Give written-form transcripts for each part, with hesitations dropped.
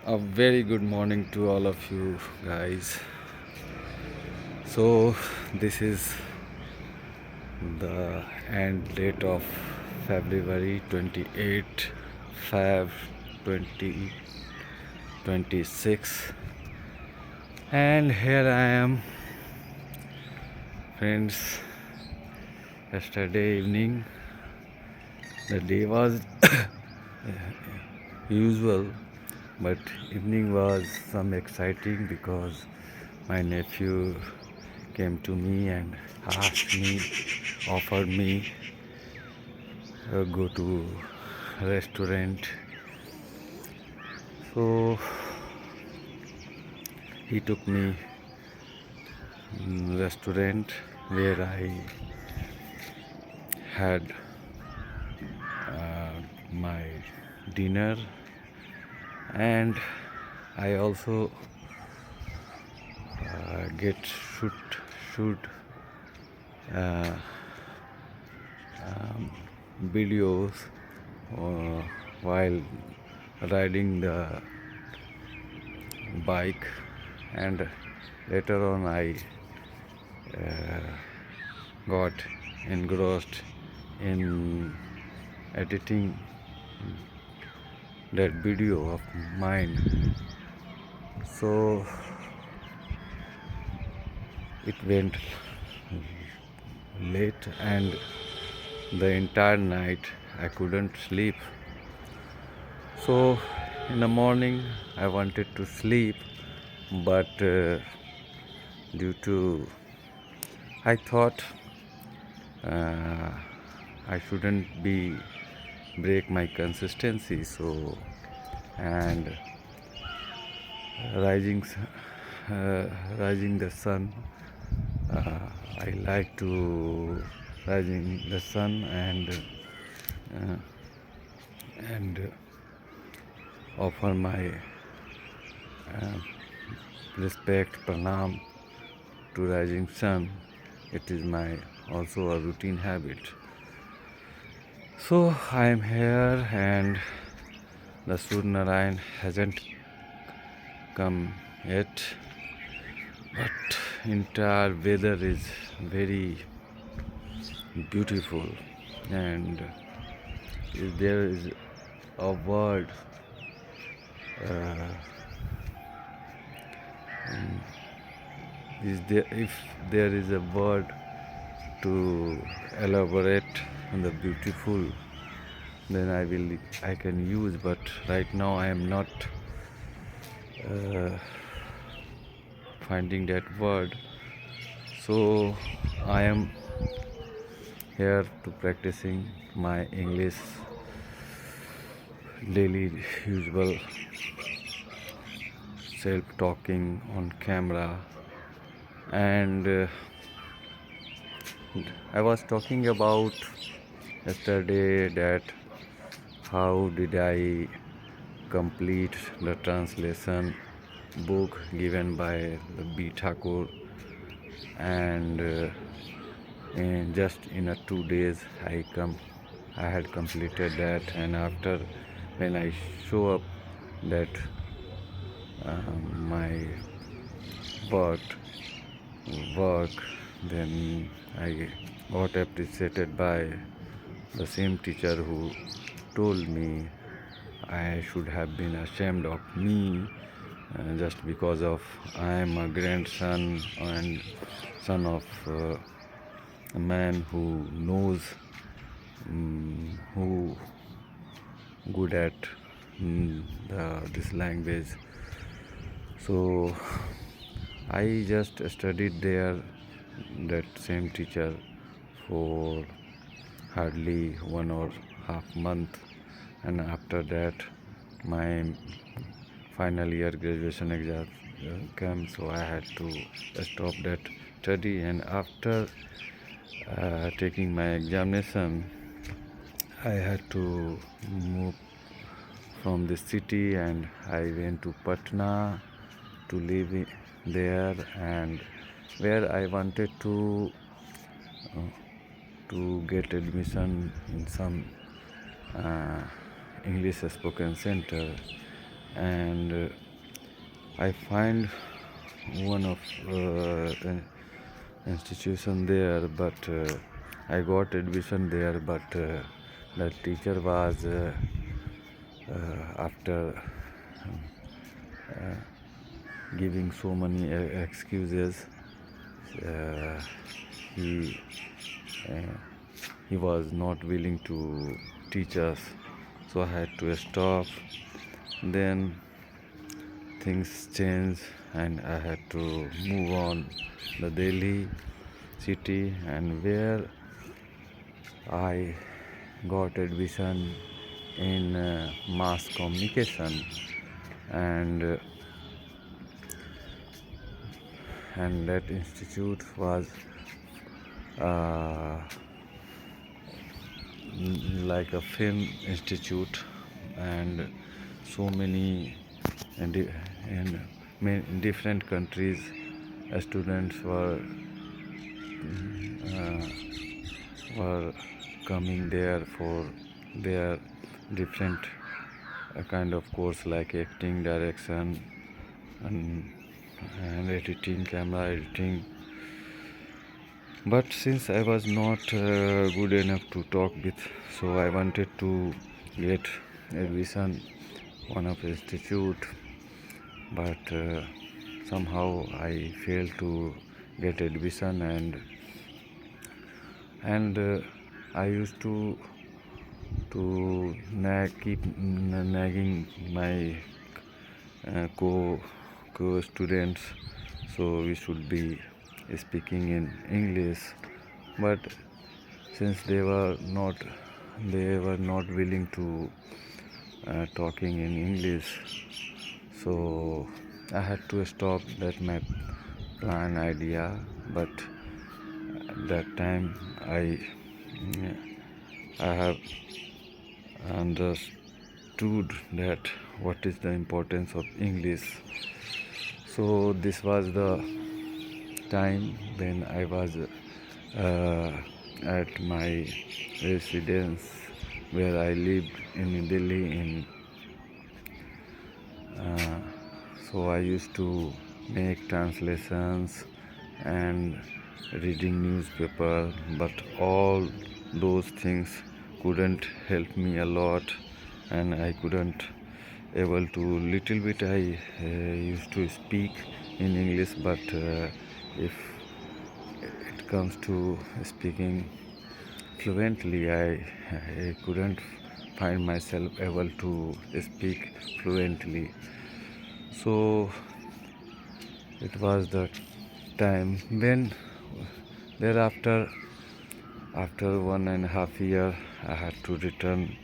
A very good morning to all of you guys. So, this is the end date of February 28, Feb 2026, and here I am, friends. Yesterday evening, the day was usual, but evening was some exciting because my nephew came to me and asked me, offered me go to restaurant. So he took me restaurant where I had my dinner, and I also get shoot uh, videos while riding the bike, and later on I got engrossed in editing that video of mine. So it went late, and the entire night I couldn't sleep. So in the morning I wanted to sleep, but due to I thought I shouldn't be break my consistency. So and rising uh, rising the sun, I like to rising the sun uh, and offer my respect, pranam to rising sun. It is my also a routine habit. So I am here, and the Surya Narayan hasn't come yet, but entire weather is very beautiful, and if there is a word uh, if there is a word to elaborate on the beautiful, then I can use, but right now I am not uh, finding that word. So I am here to practicing my English daily usual self talking on camera, and I was talking about yesterday that how did I complete the translation book given by the B. Thakur, and just in 2 days I had completed that, and after when I show up that my work work, then I got appreciated by the same teacher who told me I should have been ashamed of me just because of I am a grandson and son of a man who knows who good at this language. So I just studied there, that same teacher, for hardly 1.5 month, and after that my final year graduation exam came, so I had to stop that study. And after taking my examination, I had to move from the city, and I went to Patna to live there, and where I wanted to get admission in some English spoken center. and I find one of an institution there, but I got admission there, but the teacher was after giving so many excuses. Uh, he uh, he was not willing to teach us, so I had to stop. Then things changed and I had to move on the Delhi city, and where I got admission in mass communication, and uh, and that institute was uh, like a film institute, and so many in different countries students uh, were coming there for their different kind of course like acting, direction, and, and editing, camera editing. But since I was not good enough to talk with, so I wanted to get admission one of institute, but somehow I failed to get admission, and I used to keep nagging my co students, so we should be speaking in English, but since they were not willing to talking in English, so I had to stop that my plan idea. But at that time I have understood that what is the importance of English. So this was the time when I was at my residence where I lived in Delhi. Uh, so I used to make translations and reading newspaper, but all those things couldn't help me a lot, and I couldn't able to little bit. I used to speak in English, but if it comes to speaking fluently, I couldn't find myself able to speak fluently. So it was the time when thereafter, after 1.5 years, I had to return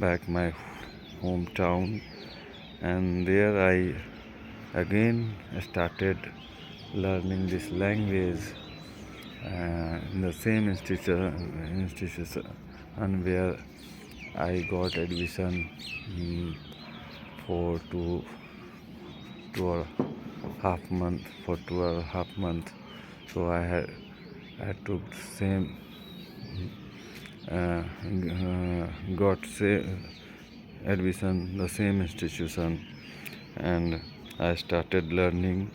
back my hometown, and there I again started learning this language in the same institution where I got admission for two or half month for 2.5 months. So I took same got say admission the same institution, and I started learning,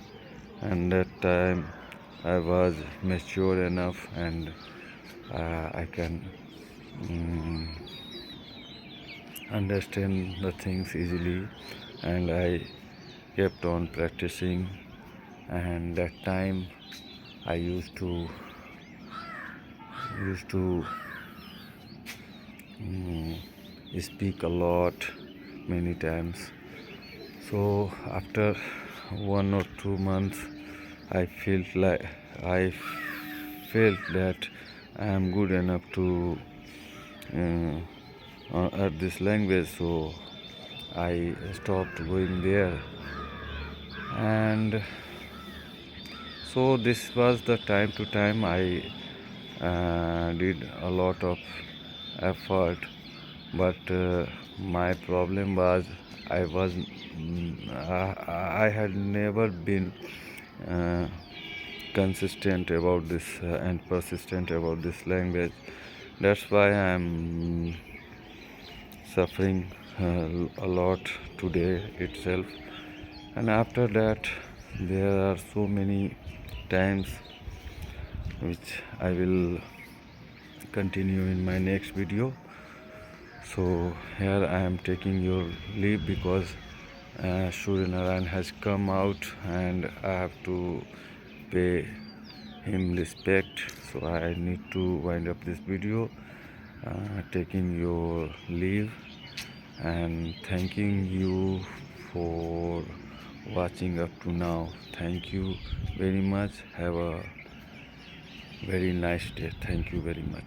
and that time I was mature enough, and I can understand the things easily, and I kept on practicing. And that time I used to speak a lot many times. So after 1 or 2 months, I I felt that I am good enough to at this language. So I stopped going there, and so this was the time to time I did a lot of effort, but my problem was I had never been uh, consistent about this and persistent about this language. That's why I'm suffering a lot today itself, and after that there are so many times which I will continue in my next video. So here I am taking your leave because Surya Narayan has come out and I have to pay him respect. So I need to wind up this video, taking your leave and thanking you for watching up to now. Thank you very much. Have a very nice day. Thank you very much.